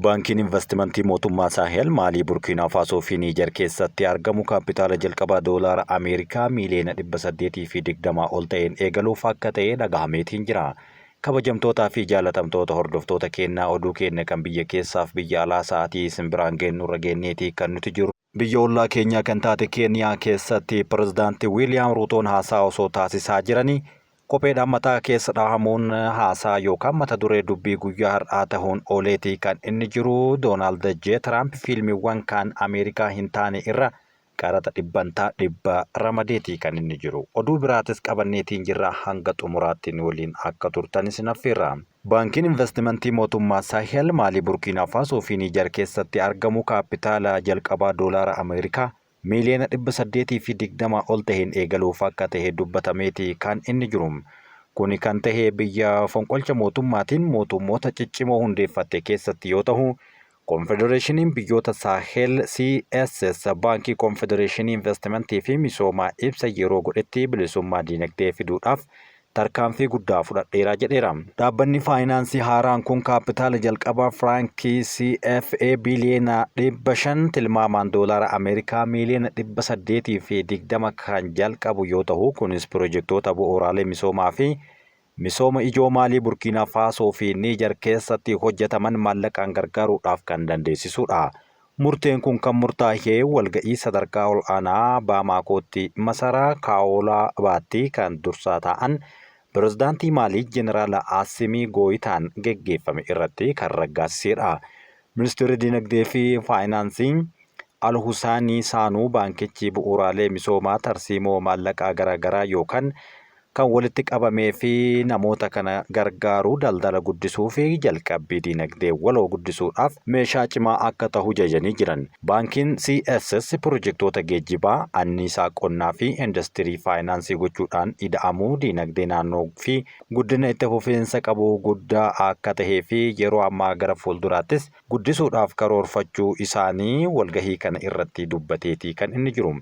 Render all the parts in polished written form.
Baankiin investimentii mootummaa Saahel Maalii, Burkiinaa Faasoo fi Niijer keessatti argamu kaapitaala jalqabaa doolaara Ameerikaa miiliyoona 820 ol ta'een eegaluuf akka ta'e dhagahameetiin jira. Kabajamtootaa fi jaalatamtoota hordoftoota keenyaa oduu keenya kan biyya keessaaf biyya alaa sa'aatii isin biraan geenyurra geenyeetii kan nuti jiru. Biyya ollaa keenyaa kan taate Keeniyaa keessatti pirezidaantii Wiiliyaam Ruutoon haasaa osoo taasisaa jiranii kopheedhaan mataa keessa dhahamuun haasaa yookaan mata duree dubbii guyyaa har'aa ta'uun ooleetii kan inni jiru. Doonaald J. Tiraamp fiilmiiwwan kan Ameerikaa hin taane irra qaraxa dhibba ramadeetii kan inni jiru. Oduu biraatis qabanneetiin jirra hanga xumuraattiin waliin akka turtanis naffeerra. Baankiin investimentii mootummaa Saahel Maalii, Burkiinaa Faasoo fi Niijer keessatti argamu kaapitaala jalqabaa doolaara Ameerikaa miiliyoona 820 ol ta'een eegaluuf akka ta'e dubbatameeti kan inni jiru. Kuni kan ta'e biyya fonqolcha mootummaatiin mootummoota ciccimoo hundeeffatte keessatti yoo ta'u, Konfedereeshiniin biyyoota Saahel CSS baankii Konfedereeshinii investimentii fi misoomaa ibsa yeroo godhetti bilisummaa diinagdee fiduudhaaf tarkaanfii guddaa fudhadheera jedheera. Dhaabbanni faayinaansii haaraan kun kaapitaala jalqabaa firaankii CFA biliyoona 500 tilmaamaan doolaara Ameerikaa miiliyoona 820 kan jalqabu yoo ta'u, kunis piroojeektoota bu'uuraalee misoomaa fi misooma ijoo Maalii, Burkiinaa Faasoo fi Niijer keessatti hojjetaman maallaqaan gargaaruudhaaf kan dandeessisudha. Murteen kun kan murtaa'e walga'ii sadarkaa ol aanaa Baamaakootti masaraa Kaawolaa baatti kan dursaa ta'an pirezidaantii Maalii Jeneraal Asimi Gooyitaan geggeeffame irratti kan raggaasisedha. Ministeerri Dinagdee fi Faayinaansii Alhusaanii Saanuu baankichi bu'uuraalee misoomaa tarsiimoo maallaqaa garaagaraa yookaan kan walitti qabamee fi namoota kana gargaaruu daldala guddisuu fi jalqabbii diinagdee waloo guddisuudhaaf meeshaa cimaa akka ta'u jajanii jiran. Baankiin CSS piroojeektoota geejjibaa, anniisaa qonnaa fi industirii faayinaansii gochuudhaan ida'amuu diinagdee naannoo fi guddina itti fufiinsa qabu guddaa akka tahee fi yeroo ammaa gara fuulduraattis guddisuudhaaf karoorfachuu isaanii walgahii kana irratti dubbateetii kan inni jiru.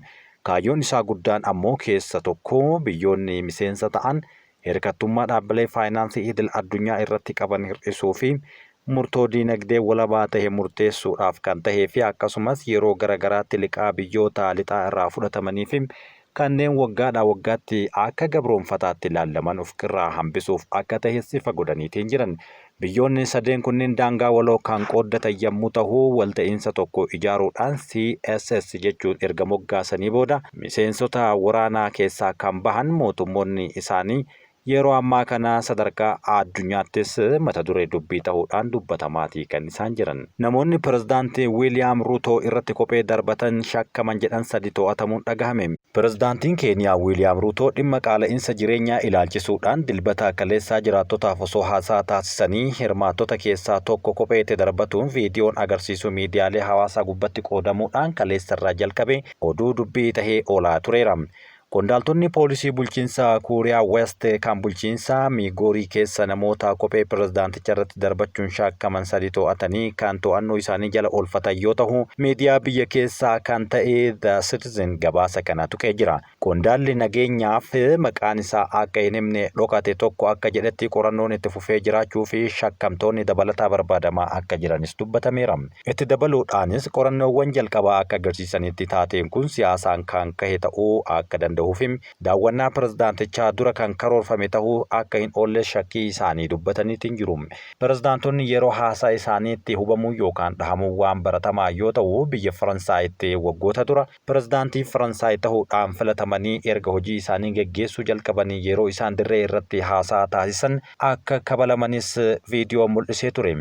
Kaayyoon isaa guddaan ammoo keessa tokko biyyoonni miseensa ta'an hirkattummaa dhaabbilee faayinaansii idil addunyaa irratti qaban hir'isuu fi murtoo diinagdee walabaa ta'e murteessuudhaaf kan tahee fi akkasumas yeroo garagaraatti liqaa biyyoota lixaa irraa fudhatamanii fi kanneen waggaadhaa waggaatti akka gabroonfataatti ilaalaman of irraa hambisuuf akka tahes ifa godhaniitiin jiran. Biyyoonni sadeen kunneen daangaa waloo kan qooddatan yommuu ta'u, walta'iinsa tokko ijaaruudhaan CSS jechuun erga moggaasanii booda miseensota waraanaa keessaa kan bahan mootummoonni isaanii yeroo ammaa kana sadarkaa addunyaattis mata duree dubbii ta'uudhaan dubbatamaatii kan isaan jiran. Namoonni pirezidaantii Wiiliyaam Ruutoo irratti kophee darbatan shakkaman jedhan 3 to'atamuun dhagahame. Pirezidaantiin Keeniyaa Wiiliyaam Ruutoo dhimma qaala'insa jireenyaa ilaalchisuudhaan dilbata kaleessaa jiraattotaaf osoo haasaa taasisanii hirmaattota keessaa tokko kopheetti darbatuun viidiyoon agarsiisu miidiyaalee hawaasaa gubbatti qoodamuudhaan kaleessarraa jalqabe oduu dubbii tahee oolaa tureera. Qondaaltonni poolisii bulchiinsa Kuuriyaa West kan bulchiinsa Miigoorii keessa namoota kophee pirezidaanticha irratti darbachuun shakkaman 3 to'atanii kan to'annoo isaanii jala oolfatan yoo ta'u, miidiyaa biyya keessaa kan ta'e The Citizen gabaasa kana tuqee jira. Qondaalli nageenyaaf maqaan isaa akka hin himne dhokate tokko akka jedhetti qorannoon itti fufee jiraachuu fi shakkamtoonni dabalataa barbaadamaa akka jiranis dubbatameera. Itti dabaluudhaanis qorannoowwan jalqabaa akka agarsiisanitti taateen kun siyaasaan kan kahe ta'uu akka daawwannaa pirezidaantichaa dura kan karoorfame ta'uu akka hin oolle shakkii isaanii dubbataniitiin jiru. Pirezidaantonni yeroo haasaa isaaniitti hubamuu yookaan dhahamuu waan baratamaa yoo ta'u, biyya Faransaayitti waggoota dura pirezidaantii Faransaay ta'uudhaan filatamanii erga hojii isaanii geggeessuu jalqabanii yeroo isaan dirree irratti haasaa taasisan akka kabalamanis viidiyoo mul'isee ture.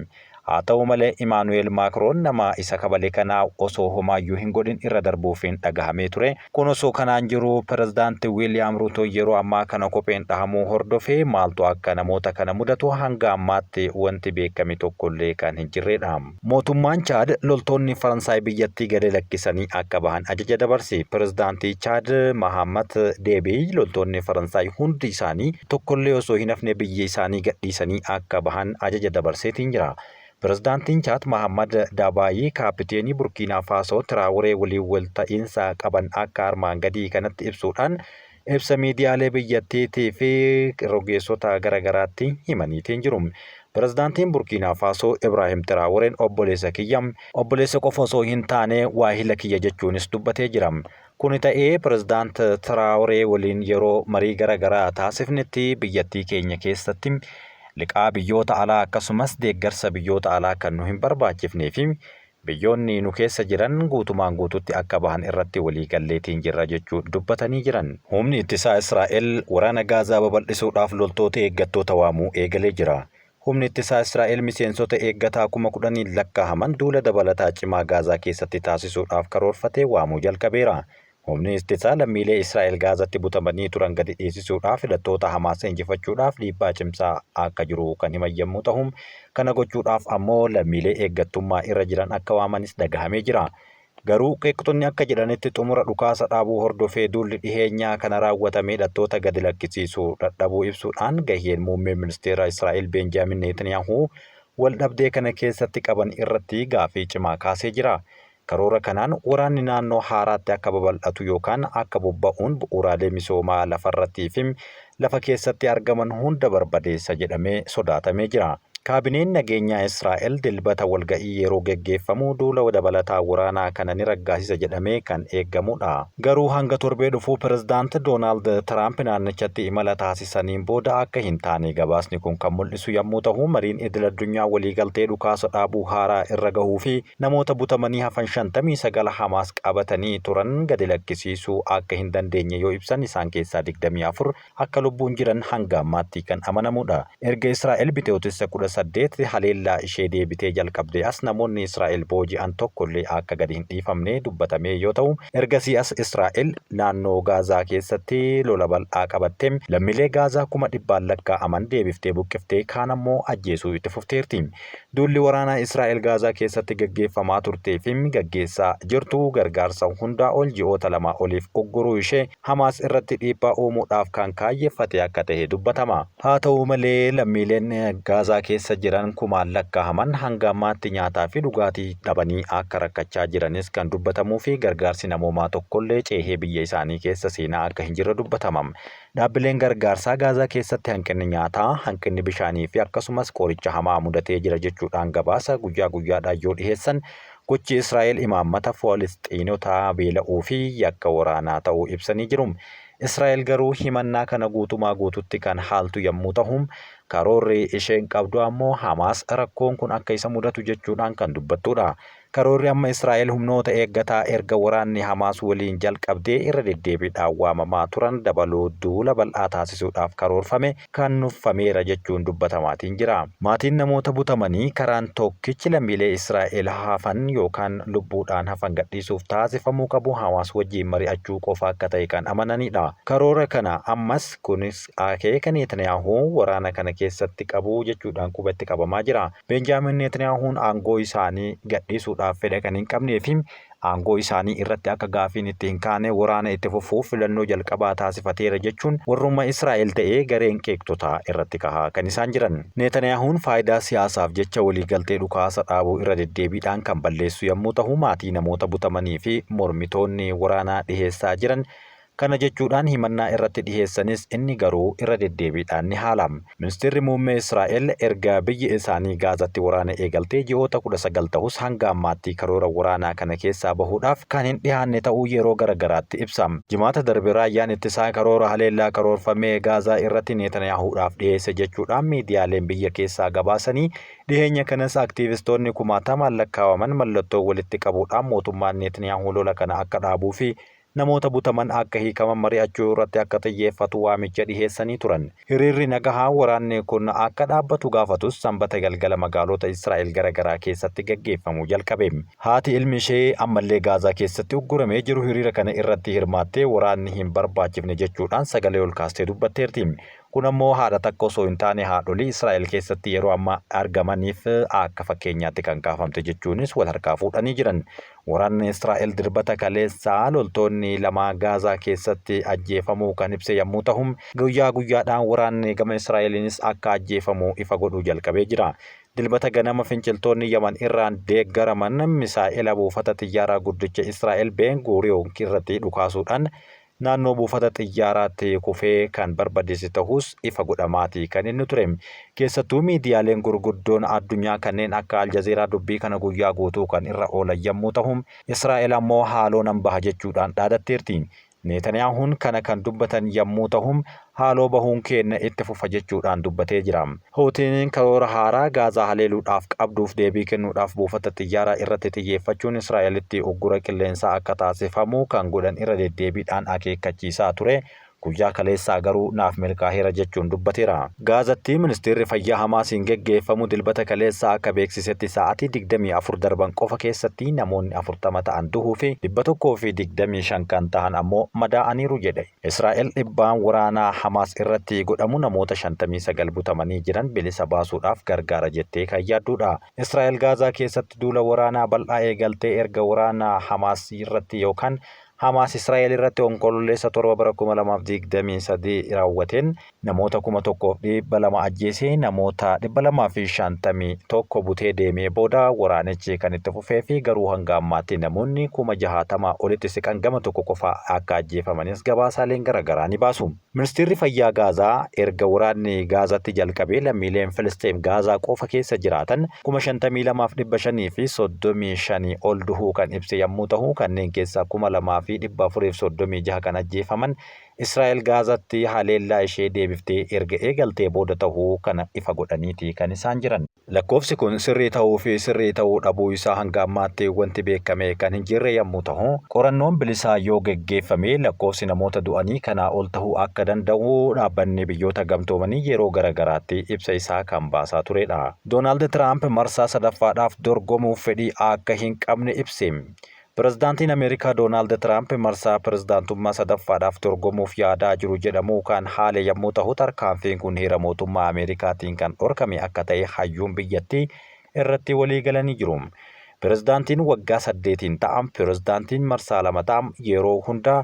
Haa ta'u malee Imaanu'eel Maakroon nama isa kabale kanaa osoo homaayyuu hin godhin irra darbuufiin dhagahamee ture. Kun osoo kanaan jiru pirezidaantii Wiiliyaam Ruutoo yeroo ammaa kana kopheen dhahamuu hordofee maaltu akka namoota kana mudatu hanga ammaatti wanti beekame tokkollee kan hin jirredha. Mootummaan Chaad loltoonni Faransaay biyyattii gadi lakkisanii akka bahan ajaja dabarse. Pirezidaantii Chaad Mahammad Deebii loltoonni Faransaay hundi isaanii tokkollee osoo hin hafne biyya isaanii gadhiisanii akka bahan ajaja dabarseetiin jira. Pirezidaantiin Chaad Mahammad Dabaayii kaapiteenii Burkiinaa Faasoo Tiraawuree waliin walta'iinsa qaban akka armaan gadii kanatti ibsuudhaan ibsa miidiyaalee biyyattiitii fi rogeessota garagaraatti himaniitiin jiru. Pirezidaantiin Burkiinaa Faasoo Ibraahim Tiraaworeen obboleessa kiyya, obboleessa qofa osoo hin taane waahila kiyya jechuunis dubbatee jira. Kuni ta'ee Pirezidaant Tiraaworee waliin yeroo marii garaagaraa taasifnetti biyyattii keenya keessatti liqaa biyyoota alaa akkasumas deeggarsa biyyoota alaa kan nu hin barbaachifnee fi biyyoonni nu keessa jiran guutumaan guututti akka bahan irratti waliigalleetiin jirra jechuun dubbatanii jiran. Humni ittisaa Israa'el waraana Gaazaa babal'isuudhaaf loltoota eeggattoota waamuu eegalee jira. Humni ittisaa Israa'el miseensota eeggataa 10,000 lakkaa'aman duula dabalataa cimaa Gaazaa keessatti taasisuudhaaf karoorfatee waamuu jalqabeera. Humni ittisaa lammiilee Israa'el Gaazaatti butamanii turan gadi dhiisisuudhaaf hidhattoota Hamaas injifachuudhaaf dhiibbaa cimsaa akka jiru kan himan yommuu ta'u, kana gochuudhaaf ammoo lammiilee eeggattummaa irra jiran akka waamanis dhagahamee jira. Garuu qeeqxonni akka jedhanitti xumura dhukaasa dhaabuu hordofee duulli dhiheenyaa kana raawwatame hidhattoota gadi lakkisiisuu dadhabuu ibsuudhaan gaheen muummee ministeera Israa'el Benjaamin Netanyaahuu wal dhabdee kana keessatti qaban irratti gaafii cimaa kaasee jira. Karoora kanaan waraanni naannoo haaraatti akka babal'atu yookaan akka bobba'uun bu'uuraalee misoomaa lafarrattii fi lafa keessatti argaman hunda barbadeessa jedhamee sodaatamee jira. Kaabineen nageenyaa Israa'el dilbata walga'ii yeroo geggeeffamu duula dabalataa waraanaa kana ni raggaasisa jedhamee kan eeggamudha. Garuu hanga torbee dhufuu Pirezidaant Doonaald Tiraamp naannichatti imala taasisaniin booda akka hin taane gabaasni kun kan mul'isu yommuu ta'u, mariin idil-addunyaa waliigaltee dhukaasa dhaabuu haaraa irra gahuu fi namoota butamanii hafan 59 Hamaas qabatanii turan gadi lakkisiisuu akka hin dandeenye yoo ibsan isaan keessaa 24 akka lubbuun jiran hanga ammaatti kan amanamudha. Erga Israa'el bitootessa 18 haleellaa ishee deebitee jalqabde as namoonni Israa'el booji'an tokkollee akka gadi hin dhiifamne dubbatame yoo ta'u, ergasii as Israa'el naannoo Gaazaa keessatti lola bal'aa qabattee lammiilee Gaazaa 100,000 lakkaa'aman deebiftee buqqiftee kaan ammoo ajjeesuu itti fufteerti. Duulli waraanaa Israa'el Gaazaa keessatti gaggeeffamaa turtee fi gaggeessaa jirtu gargaarsa hundaa ol ji'oota 2 oliif ugguruu ishee Hamaas irratti dhiibbaa uumuudhaaf kan kaayyeeffate akka ta'e dubbatama. Haa ta'u malee lammiileen Gaazaa keessa jiran 1,000 lakkaa'aman hanga ammaatti nyaataa fi dhugaatii dhabanii akka rakkachaa jiranis kan dubbatamuu fi gargaarsi namoomaa tokkollee ceehee biyya isaanii keessa seenaa akka hin jirre dubbatama. Dhaabbileen gargaarsaa Gaazaa keessatti hanqinni nyaataa, hanqinni bishaanii fi akkasumas qoricha hamaa mudatee jira jechuudhaan gabaasa guyyaa guyyaadhaan yoo dhiheessan, gochi Israa'el imaammata Filisxiinota beela'uu fi yakka waraanaa ta'uu ibsanii jiru. Israa'el garuu himannaa kana guutumaa guututti kan haaltu yommuu ta'u, karoorri isheen qabdu ammoo Hamaas rakkoon kun akka isa mudatu jechuudhaan kan dubbattudha. Karoorri amma Israa'el humnoota eeggataa erga waraanni Hamaas waliin jalqabdee irra deddeebiidhaan waamamaa turan dabaluu duula bal'aa taasisuudhaaf karoorfame kan nuffameera jechuun dubbatamaatiin jira. Maatiin namoota butamanii karaan tokkichi lammiilee Israa'el hafan yookaan lubbuudhaan hafan gadhiisuuf taasifamuu qabu Hamaas wajjin mari'achuu qofa akka ta'e kan amananidha. Karoora kana ammas kunis akeeka Netanyaahuu waraana kana keessatti qabu jechuudhaan qubatti qabamaa jira. Benjaamin Netaniyaahuun aangoo isaanii gadhiisuudhaaf fedha kan hin qabnee fi aangoo isaanii irratti akka gaafiin itti hin kaane waraana itti fufuuf filannoo jalqabaa taasifateera jechuun warrummaa Israa'el ta'ee gareen qeeqtotaa irratti kahaa kan isaan jiran. Netaniyaahuun faayidaa siyaasaaf jecha waliigaltee dhukaasa dhaabuu irra deddeebiidhaan kan balleessu yommuu ta'u, maatii namoota butamanii fi mormitoonni waraanaa dhiheessaa jiran kana jechuudhaan himannaa irratti dhiheessanis inni garuu irra deddeebiidhaan ni haalama. Ministeerri muummee Israa'el erga biyyi isaanii Gaazatti waraana eegaltee ji'oota 19 ta'us hanga ammaatti karoora waraanaa kana keessaa bahuudhaaf kan hin dhiyaanne ta'uu yeroo garagaraatti ibsama. Jimaata darbe raayyaan ittisaa karoora haleellaa karoorfamee Gaazaa irratti Netaniyaahuudhaaf dhiyeesse jechuudhaan miidiyaaleen biyya keessaa gabaasanii dhiheenya kanas aktiivistoonni 1,000 lakkaa'aman mallattoo walitti qabuudhaan mootummaan Netaniyaahuu lola kana akka dhaabuu fi namoota butaman akka hiikaman mari'achuu irratti akka xiyyeeffatu waamicha dhiheessanii turan. Hiriirri nagahaa waraanni kun akka dhaabbatu gaafatus sanbata galgala magaalota Israa'el garaagaraa keessatti gaggeeffamuu jalqabe. Haati ilmi ishee ammallee Gaazaa keessatti ugguramee jiru hiriira kana irratti hirmaattee waraanni hin barbaachifne jechuudhaan sagalee ol kaastee dubbatteerti. Kun ammoo haadha takka osoo hin taane haadholii Israa'el keessatti yeroo ammaa argamaniif akka fakkeenyaatti kan kaafamte jechuunis wal harkaa fuudhanii jiran. Waraanni Israa'el dirbata kaleessaa loltoonni 2 Gaazaa keessatti ajjeefamuu kan ibse yommuu ta'u, guyyaa guyyaadhaan waraanni gama Israa'eliinis akka ajjeefamuu ifa godhuu jalqabee jira. Dilbata ganama finciltoonni Yaman irraan deeggaraman misaa'ila buufata xiyyaaraa guddicha Israa'el Ben Gurion irratti dhukaasuudhaan naannoo buufata xiyyaaraatti kufee kan barbadeesse ta'us ifa godhamaati kan inni ture. Keessattuu miidiyaaleen gurguddoon addunyaa kanneen akka Aljazeeraa dubbii kana guyyaa guutuu kan irra oolan yommuu ta'u, Israa'el ammoo haaloo nan baha jechuudhaan dhaadatteerti. Netaniyaahuun kana kan dubbatan yommuu ta'u, haaloo bahuun keenya itti fufa jechuudhaan dubbatee jira. Huutiin karoora haaraa Gaazaa haleeluudhaaf qabduuf deebii kennuudhaaf buufata xiyyaaraa irratti xiyyeeffachuun Israa'elitti uggura qilleensaa akka taasifamu kan godhan irra deddeebiidhaan akeekkachiisaa ture. Guyyaa kaleessaa garuu naaf milkaa'eera jechuun dubbateera. Gaazatti ministeerri fayyaa Hamaasiin geggeeffamu dilbata kaleessaa akka beeksisetti sa'aatii 24 darban qofa keessatti namoonni 40 ta'an du'uu fi 125 kan ta'an ammoo madaa'aniiru jedhe. Israa'el dhiibbaan waraanaa Hamaas irratti godhamu namoota 59 butamanii jiran bilisa baasuudhaaf gargaara jettee kan yaadduudha. Israa'el Gaazaa keessatti duula waraanaa bal'aa eegaltee erga waraanaa Hamaas irratti yookaan Hamaas Israa'el irratti onkololeessa 7 bara 2023 raawwateen namoota 1,200 ajjeesee namoota 251 butee deemee booda waraanichi kan itti fufee fi garuu hanga ammaatti namoonni 60,000 olitti siqan gama tokko qofa akka ajjeefamanis gabaasaaleen garaagaraa ni baasu. Ministeerri fayyaa Gaazaa erga waraanni Gaazatti jalqabee lammiileen Filisxeem Gaazaa qofa keessa jiraatan 52,500 fi 35 ol du'uu kan ibse yommuu ta'u, kanneen keessaa 2,436 kan ajjeefaman Israa'el Gaazatti haleellaa ishee deebiftee erga eegaltee booda ta'uu kana ifa godhaniiti kan isaan jiran. Lakkoofsi kun sirrii ta'uu fi sirrii ta'uu dhabuu isaa hanga ammaatti wanti beekame kan hin jirre yommuu ta'u, qorannoon bilisaa yoo geggeeffame lakkoofsi namoota du'anii kanaa ol ta'uu akka danda'u dhaabbanni biyyoota gamtoomanii yeroo garaagaraatti ibsa isaa kan baasaa turedha. Doonaald Tiraamp marsaa sadaffaadhaaf dorgomuuf fedhii akka hin qabne ibse. Pirezidaantiin Ameerikaa Doonaald Tiraamp marsaa pirezidaantummaa sadaffaadhaaf dorgomuuf yaadaa jiru jedhamu kan haale yommuu ta'u, tarkaanfiin kun heera mootummaa Ameerikaatiin kan dhorkame akka ta'e hayyuun biyyattii irratti walii galanii jiru. Pirezidaantiin waggaa 8 ta'an pirezidaantiin marsaa 2 ta'an yeroo hundaa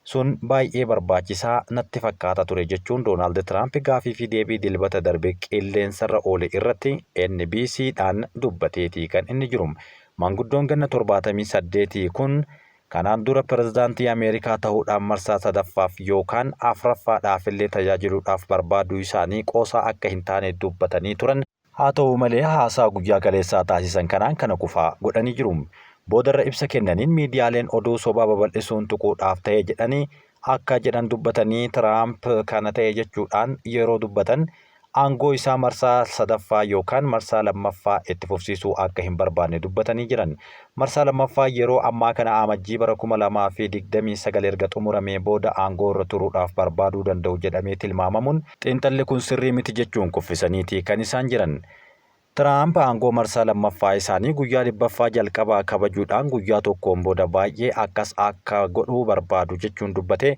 sun baay'ee barbaachisaa natti fakkaata ture jechuun Doonaald Tiraamp gaafii fi deebii dilbata darbe qilleensarra oole irratti NBCdhaan dubbateeti kan inni jiru. Maanguddoon ganna 78 kun kanaan dura pirezidaantii Ameerikaa ta'uudhaan marsaa sadaffaaf yookaan afuraffaadhaaf illee tajaajiluudhaaf barbaaduu isaanii qoosaa akka hin taane dubbatanii turan. Haa ta'u malee haasaa guyyaa kaleessaa taasisan kanaan kana kufaa godhanii jiru. Boodarra ibsa kennaniin miidiyaaleen oduu sobaa babal'isuun tuquudhaaf ta'e jedhanii akka jedhan dubbatanii Tiraamp kana ta'e jechuudhaan yeroo dubbatan aangoo isaa marsaa sadaffaa yookaan marsaa lammaffaa itti fufsiisuu akka hin barbaanne dubbatanii jiran. Marsaa lammaffaa yeroo ammaa kana amajjii bara 2029 erga xumuramee booda aangoo irra turuudhaaf barbaaduu danda'u jedhamee tilmaamamuun xiinxalli kun sirrii miti jechuun kuffisaniiti kan isaan jiran. Tiraamp aangoo marsaa lammaffaa isaanii guyyaa 100ffaa jalqabaa kabajuudhaan guyyaa tokkoon booda baay'ee akkas akka godhuu barbaadu jechuun dubbate,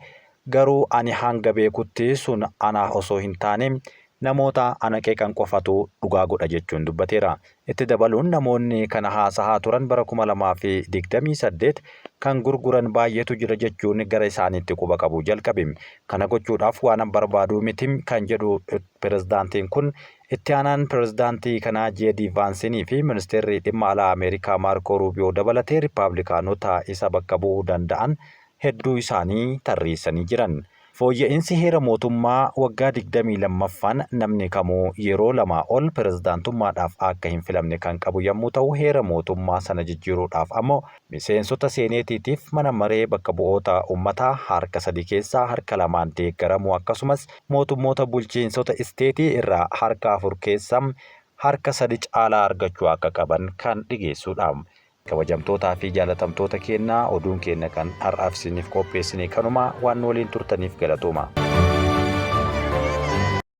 garuu ani hanga beekutti sun ana osoo hin taane namoota ana qeeqan qofatu dhugaa godha jechuun dubbateera. Itti dabaluun namoonni kana haasahaa turan bara 2028 kan gurguran baay'eetu jira jechuun gara isaaniitti quba qabu jalqabe. Kana gochuudhaaf waan barbaadu miti kan jedhu pirezidaantiin kun itti aanaan pirezidaantii kanaa J.D. Vaansinii fi ministeerri dhimma alaa Ameerikaa Maarko Ruubiyoo dabalatee Riippaabilikaanota isa bakka bu'uu danda'an hedduu isaanii tarreessanii jiran. Fooyya'insi heera mootummaa waggaa 22ffaan namni kamuu yeroo lamaa ol pirezidaantummaadhaaf akka hin filamne kan qabu yommuu ta'u, heera mootummaa sana jijjiiruudhaaf ammoo miseensota seeneetiitiif mana maree bakka bu'oota uummataa harka 3 keessaa harka 2 deeggaramu akkasumas mootummoota bulchiinsota isteetii irraa harka 4 keessaa harka 3 caalaa argachuu akka qaban kan dhigeessuudha. Kabajamtootaa fi jaalatamtoota keenyaa oduun keenya kan har'aaf isiniif qopheessine kanuma waan waliin turtaniif galatooma.